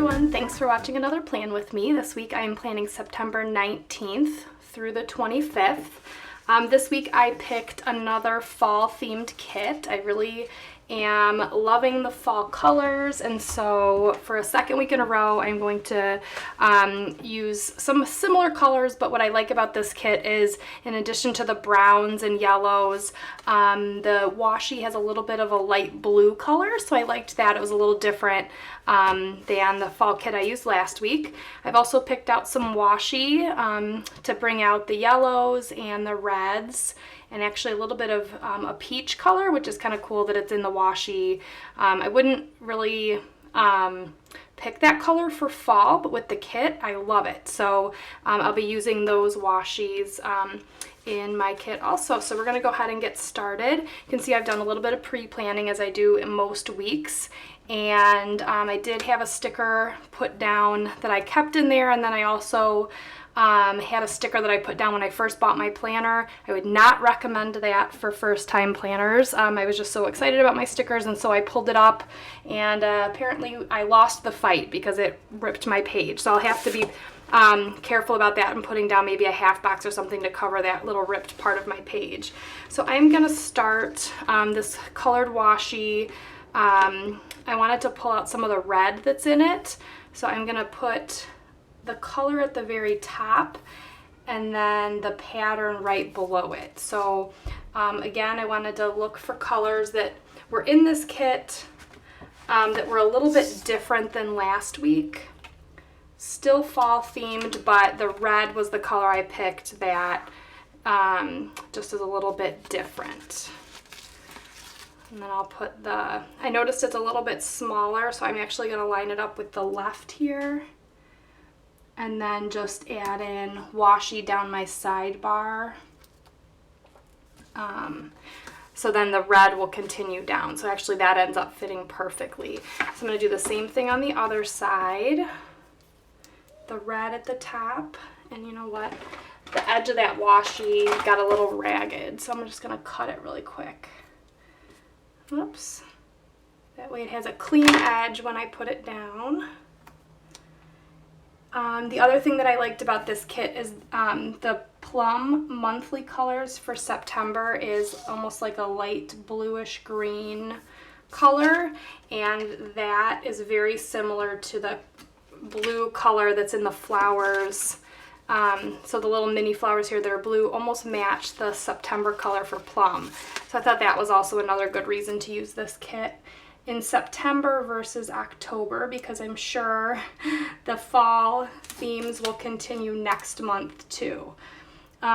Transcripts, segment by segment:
everyone, thanks for watching another plan with me. This week I am planning September 19th through the 25th. This week I picked another fall themed kit. I really am loving the fall colors, and so for a second week in a row I'm going to use some similar colors, but what I like about this kit is in addition to the browns and yellows, the washi has a little bit of a light blue color, so I liked that. It was a little different than the fall kit I used last week. I've also picked out some washi to bring out the yellows and the reds, and actually a little bit of a peach color, which is kind of cool that it's in the washi. I wouldn't really pick that color for fall, but with the kit, I love it. So I'll be using those washis in my kit also. So we're gonna go ahead and get started. You can see I've done a little bit of pre-planning as I do in most weeks. And I did have a sticker put down that I kept in there, and then I also had a sticker that I put down when I first bought my planner. I would not recommend that for first-time planners. I was just so excited about my stickers, and so I pulled it up, and apparently I lost the fight because it ripped my page. So I'll have to be careful about that and putting down maybe a half box or something to cover that little ripped part of my page. So I'm gonna start this colored washi. I wanted to pull out some of the red that's in it, so I'm gonna put the color at the very top and then the pattern right below it. So again, I wanted to look for colors that were in this kit that were a little bit different than last week. Still fall themed, but the red was the color I picked that just is a little bit different. And then I'll put I noticed it's a little bit smaller, so I'm actually gonna line it up with the left here. And then just add in washi down my sidebar. So then the red will continue down. So actually that ends up fitting perfectly. So I'm gonna do the same thing on the other side. The red at the top, and you know what? The edge of that washi got a little ragged, so I'm just gonna cut it really quick. Whoops. That way it has a clean edge when I put it down. The other thing that I liked about this kit is the Plum monthly colors for September is almost like a light bluish green color, and that is very similar to the blue color that's in the flowers. So the little mini flowers here that are blue almost match the September color for Plum. So I thought that was also another good reason to use this kit in September versus October, because I'm sure the fall themes will continue next month too.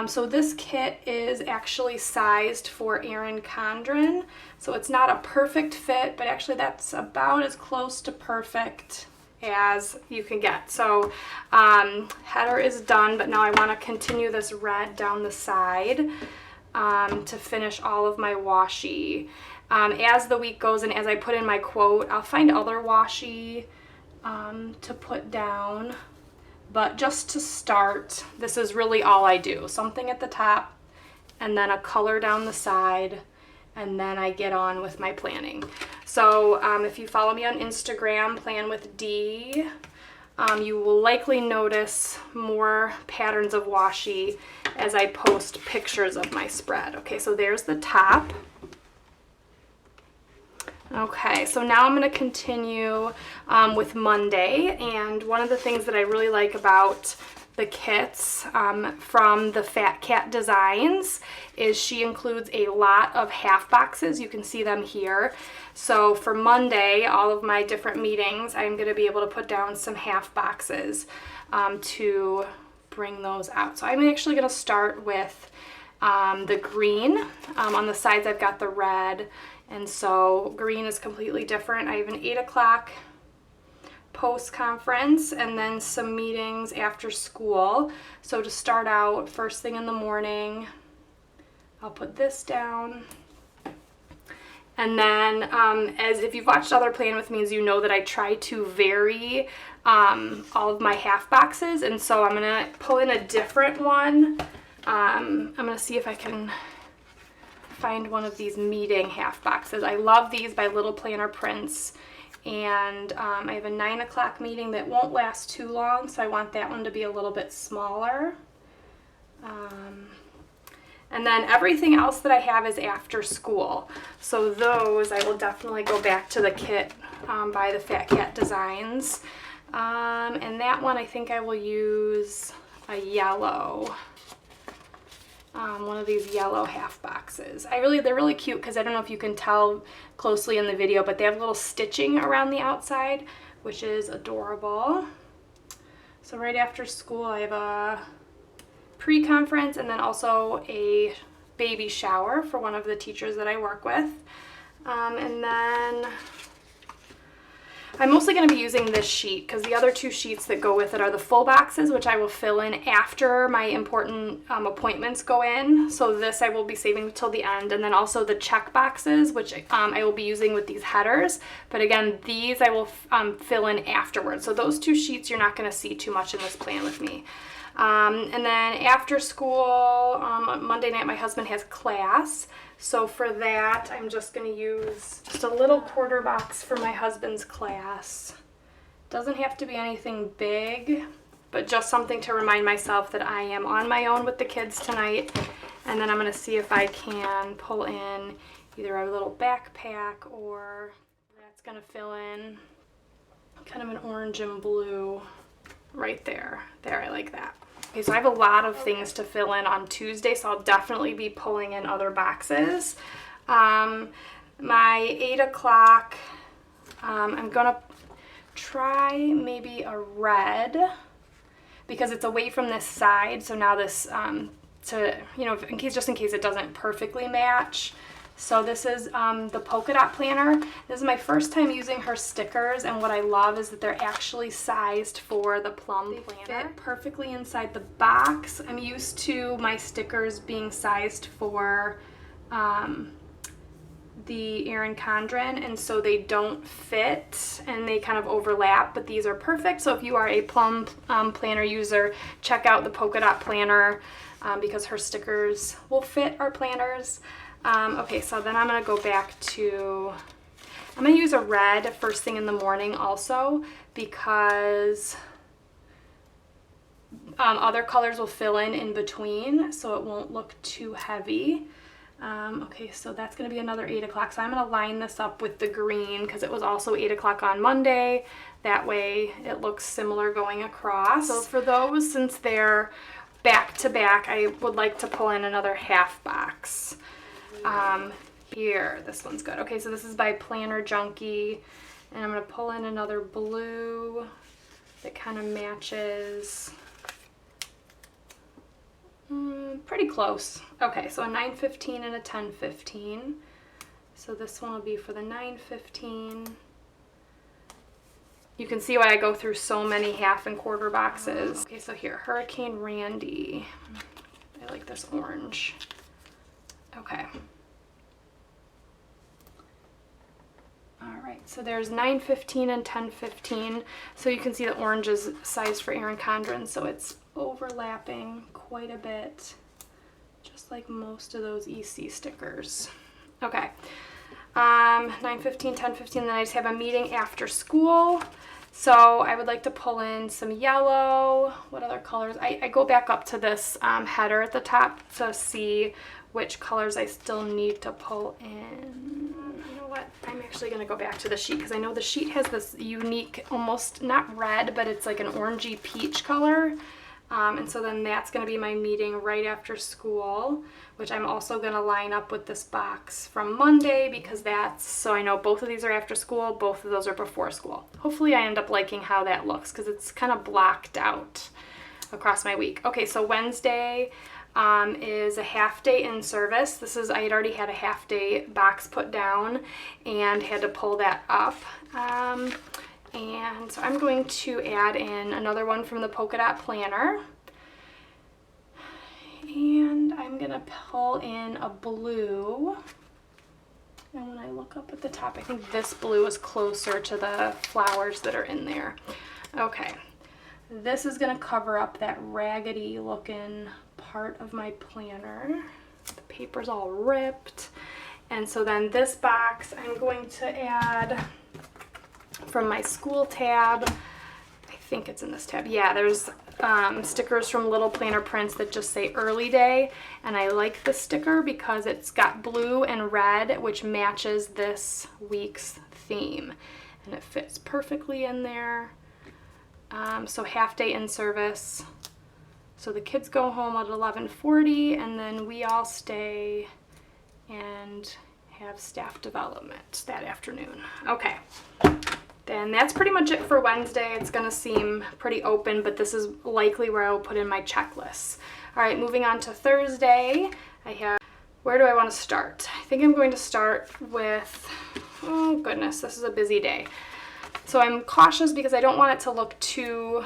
So this kit is actually sized for Erin Condren, so it's not a perfect fit, but actually that's about as close to perfect as you can get. So header is done, but now I want to continue this red down the side to finish all of my washi. As the week goes and as I put in my quote, I'll find other washi to put down, but just to start, this is really all I do. Something at the top and then a color down the side, and then I get on with my planning. So if you follow me on Instagram, Plan with D, you will likely notice more patterns of washi as I post pictures of my spread. Okay, so there's the top. Okay, so now I'm going to continue with Monday, and one of the things that I really like about the kits from the Fat Cat Designs is she includes a lot of half boxes. You can see them here. So for Monday, all of my different meetings, I'm going to be able to put down some half boxes to bring those out. So I'm actually going to start with the green. On the sides I've got the red, and so green is completely different. I have an 8 o'clock post conference and then some meetings after school. So to start out, first thing in the morning, I'll put this down. And then as if you've watched other Plan With Me's, you know that I try to vary all of my half boxes, and so I'm gonna pull in a different one. I'm gonna see if I can find one of these meeting half boxes. I love these by Little Planner Prints, and I have a 9 o'clock meeting that won't last too long, so I want that one to be a little bit smaller. And then everything else that I have is after school. So those, I will definitely go back to the kit by the Fat Cat Designs. And that one, I think I will use a yellow, one of these yellow half boxes. They're really cute because I don't know if you can tell closely in the video, but they have little stitching around the outside, which is adorable. So right after school, I have a pre-conference and then also a baby shower for one of the teachers that I work with. And then I'm mostly going to be using this sheet because the other 2 sheets that go with it are the full boxes, which I will fill in after my important appointments go in. So this I will be saving till the end. And then also the check boxes, which I will be using with these headers. But again, these I will fill in afterwards. So those 2 sheets you're not going to see too much in this plan with me. And then after school, Monday night, my husband has class. So for that, I'm just going to use just a little quarter box for my husband's class. Doesn't have to be anything big, but just something to remind myself that I am on my own with the kids tonight. And then I'm going to see if I can pull in either a little backpack, or that's going to fill in kind of an orange and blue right there. There, I like that. Okay, so I have a lot of things to fill in on Tuesday, so I'll definitely be pulling in other boxes. My 8 o'clock, I'm gonna try maybe a red because it's away from this side. So now this, just in case it doesn't perfectly match. So this is the Polka Dot Planner. This is my first time using her stickers, and what I love is that they're actually sized for the Plum planner. They fit perfectly inside the box. I'm used to my stickers being sized for the Erin Condren, and so they don't fit and they kind of overlap, but these are perfect. So if you are a Plum planner user, check out the Polka Dot Planner because her stickers will fit our planners. Okay, so then I'm going to go back to, I'm going to use a red first thing in the morning also because other colors will fill in between so it won't look too heavy. Okay, so that's going to be another 8 o'clock. So I'm going to line this up with the green because it was also 8 o'clock on Monday. That way it looks similar going across. So for those, since they're back to back, I would like to pull in another half box. Here, this one's good. Okay, so this is by Planner Junkie, and I'm going to pull in another blue that kind of matches. Pretty close. Okay, so a 915 and a 1015. So this one will be for the 915. You can see why I go through so many half and quarter boxes. Okay, so here, Hurricane Randi. I like this orange. Okay. All right, so there's 915 and 1015. So you can see the orange is sized for Erin Condren, so it's overlapping quite a bit, just like most of those EC stickers. Okay, 915, 1015, then I just have a meeting after school. So I would like to pull in some yellow. What other colors? I go back up to this header at the top to see which colors I still need to pull in. You know what? I'm actually going to go back to the sheet because I know the sheet has this unique, almost not red, but it's like an orangey peach color. And so then that's going to be my meeting right after school, which I'm also going to line up with this box from Monday because so I know both of these are after school, both of those are before school. Hopefully I end up liking how that looks because it's kind of blocked out across my week. Okay, so Wednesday is a half day in service. I had already had a half day box put down and had to pull that up. And so I'm going to add in another one from the Polka Dot Planner. And I'm going to pull in a blue. And when I look up at the top, I think this blue is closer to the flowers that are in there. Okay. This is going to cover up that raggedy looking part of my planner. The paper's all ripped. And so then this box, I'm going to add from my school tab. I think it's in this tab. Yeah, there's stickers from Little Planner Prints that just say early day, and I like the sticker because it's got blue and red, which matches this week's theme, and it fits perfectly in there. So half day in service. So the kids go home at 11:40, and then we all stay and have staff development that afternoon. Okay. Then that's pretty much it for Wednesday. It's going to seem pretty open, but this is likely where I will put in my checklists. All right, moving on to Thursday. Where do I want to start? I think I'm going to start with, oh goodness, this is a busy day. So I'm cautious because I don't want it to look too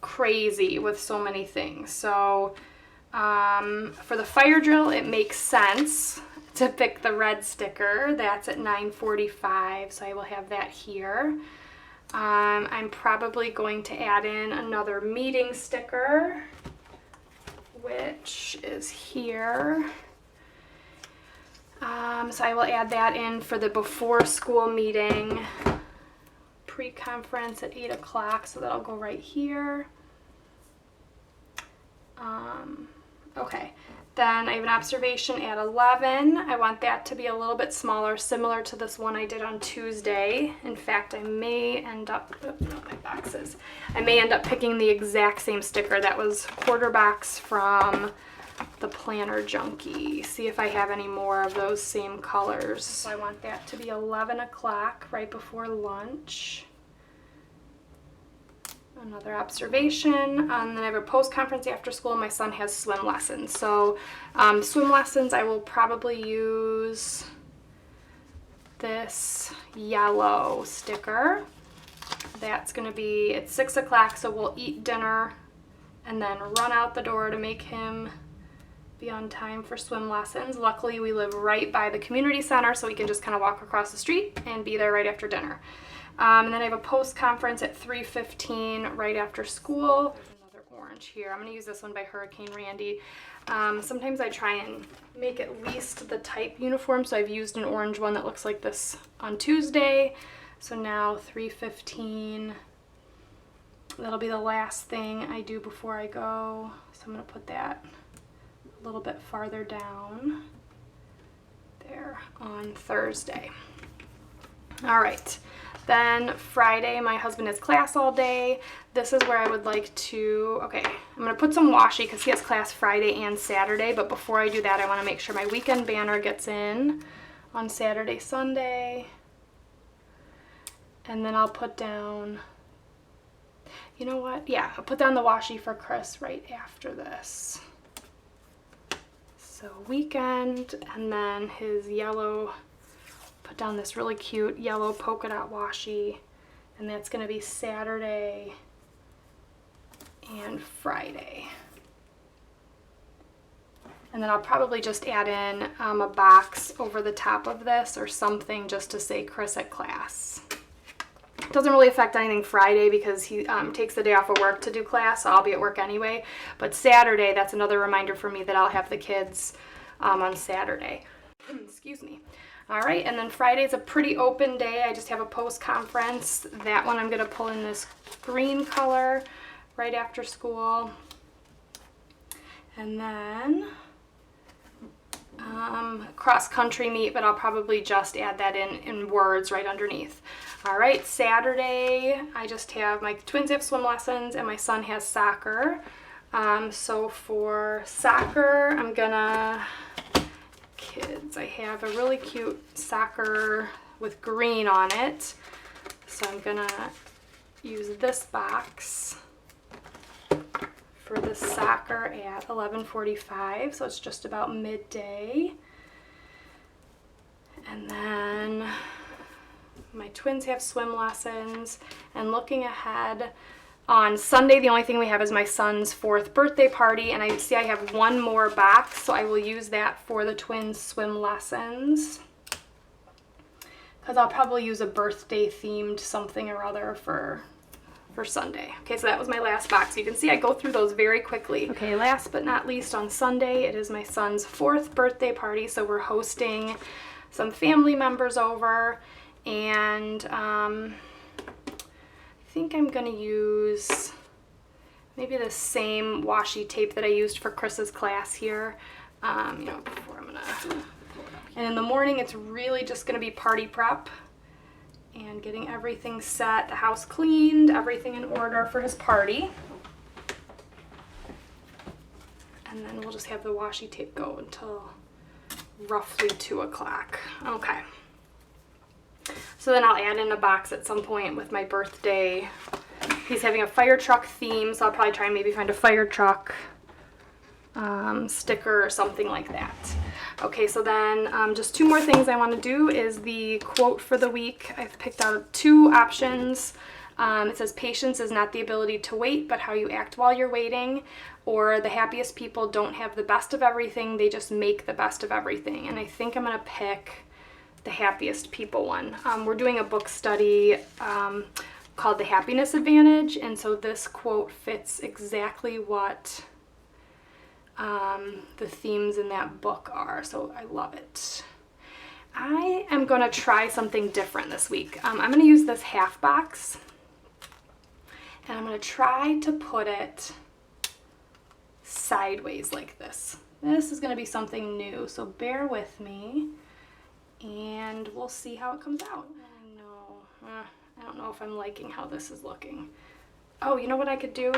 crazy with so many things. So for the fire drill, it makes sense to pick the red sticker. That's at 9:45, so I will have that here. I'm probably going to add in another meeting sticker, which is here. So I will add that in for the before school meeting, pre-conference at 8 o'clock, so that'll go right here. Okay. Then I have an observation at 11. I want that to be a little bit smaller, similar to this one I did on Tuesday. In fact, I may end up, my boxes. I may end up picking the exact same sticker that was quarter box from the Planner Junkie. See if I have any more of those same colors. So I want that to be 11 o'clock, right before lunch. Another observation, and then I have a post-conference after school. My son has swim lessons, so swim lessons I will probably use this yellow sticker. That's going to be at 6 o'clock, so we'll eat dinner and then run out the door to make him be on time for swim lessons. Luckily, we live right by the community center, so we can just kind of walk across the street and be there right after dinner. And then I have a post-conference at 3:15 right after school. There's another orange here. I'm going to use this one by Hurricane Randi. Sometimes I try and make at least the type uniform, so I've used an orange one that looks like this on Tuesday. So now 3:15. That'll be the last thing I do before I go. So I'm going to put that a little bit farther down there on Thursday. All right. Then Friday, my husband has class all day. This is where I would like to, okay, I'm going to put some washi because he has class Friday and Saturday, but before I do that, I want to make sure my weekend banner gets in on Saturday, Sunday. And then I'll put down, you know what? Yeah, I'll put down the washi for Chris right after this. So weekend, and then his yellow, put down this really cute yellow polka dot washi, and that's going to be Saturday and Friday. And then I'll probably just add in a box over the top of this or something just to say Chris at class. It doesn't really affect anything Friday because he takes the day off of work to do class, so I'll be at work anyway. But Saturday, that's another reminder for me that I'll have the kids on Saturday. Excuse me. All right, and then Friday's a pretty open day. I just have a post-conference. That one I'm going to pull in this green color right after school. And then cross-country meet, but I'll probably just add that in words right underneath. All right, Saturday, I just have, my twins have swim lessons and my son has soccer. So for soccer, I'm gonna, kids, I have a really cute soccer with green on it. So I'm gonna use this box for the soccer at 11:45, so it's just about midday. And then my twins have swim lessons, and looking ahead, on Sunday the only thing we have is my son's 4th birthday party, and I see I have one more box, so I will use that for the twins' swim lessons, because I'll probably use a birthday themed something or other for Sunday. Okay, so that was my last box. You can see I go through those very quickly. Okay, last but not least, on Sunday, it is my son's 4th birthday party, so we're hosting some family members over, and think I'm gonna use maybe the same washi tape that I used for Chris's class here. You know, before I'm gonna, and in the morning it's really just gonna be party prep and getting everything set, the house cleaned, everything in order for his party. And then we'll just have the washi tape go until roughly 2 o'clock. Okay. So then I'll add in a box at some point with my birthday. He's having a fire truck theme, so I'll probably try and maybe find a fire truck sticker or something like that. Okay, so then just 2 more things I want to do is the quote for the week. I've picked out 2 options. It says, patience is not the ability to wait, but how you act while you're waiting. Or the happiest people don't have the best of everything, they just make the best of everything. And I think I'm going to pick the happiest people one. We're doing a book study called The Happiness Advantage, and so this quote fits exactly what the themes in that book are, so I love it. I am going to try something different this week. I'm going to use this half box, and I'm going to try to put it sideways like this. This is going to be something new, so bear with me, and we'll see how it comes out. I don't know if I'm liking how this is looking. Oh, you know what I could do?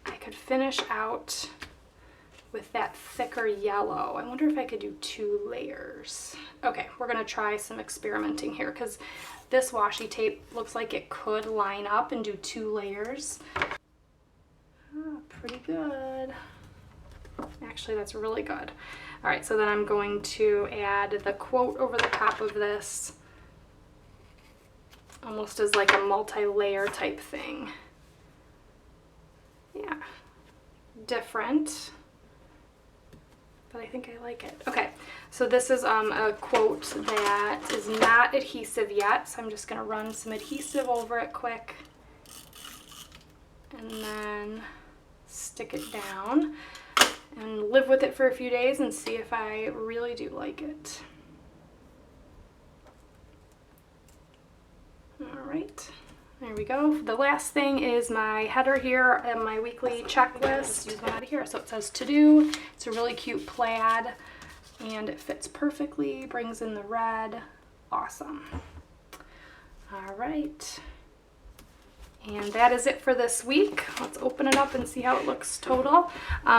I could finish out with that thicker yellow. I wonder if I could do 2 layers. Okay, we're gonna try some experimenting here because this washi tape looks like it could line up and do 2 layers. Pretty good. Actually, that's really good. All right, so then I'm going to add the quote over the top of this, almost as like a multi-layer type thing. Yeah, different, but I think I like it. Okay, so this is a quote that is not adhesive yet, so I'm just gonna run some adhesive over it quick and then stick it down and live with it for a few days and see if I really do like it. All right, there we go. The last thing is my header here and my weekly checklist. Use one out of here. So it says to do. It's a really cute plaid and it fits perfectly, brings in the red. Awesome. All right. And that is it for this week. Let's open it up and see how it looks total.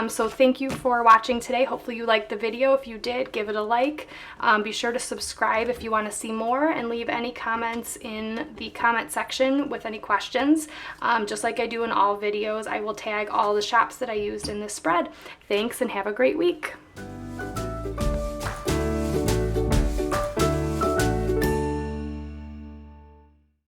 So thank you for watching today. Hopefully you liked the video. If you did, give it a like. Be sure to subscribe if you want to see more and leave any comments in the comment section with any questions. Just like I do in all videos, I will tag all the shops that I used in this spread. Thanks and have a great week.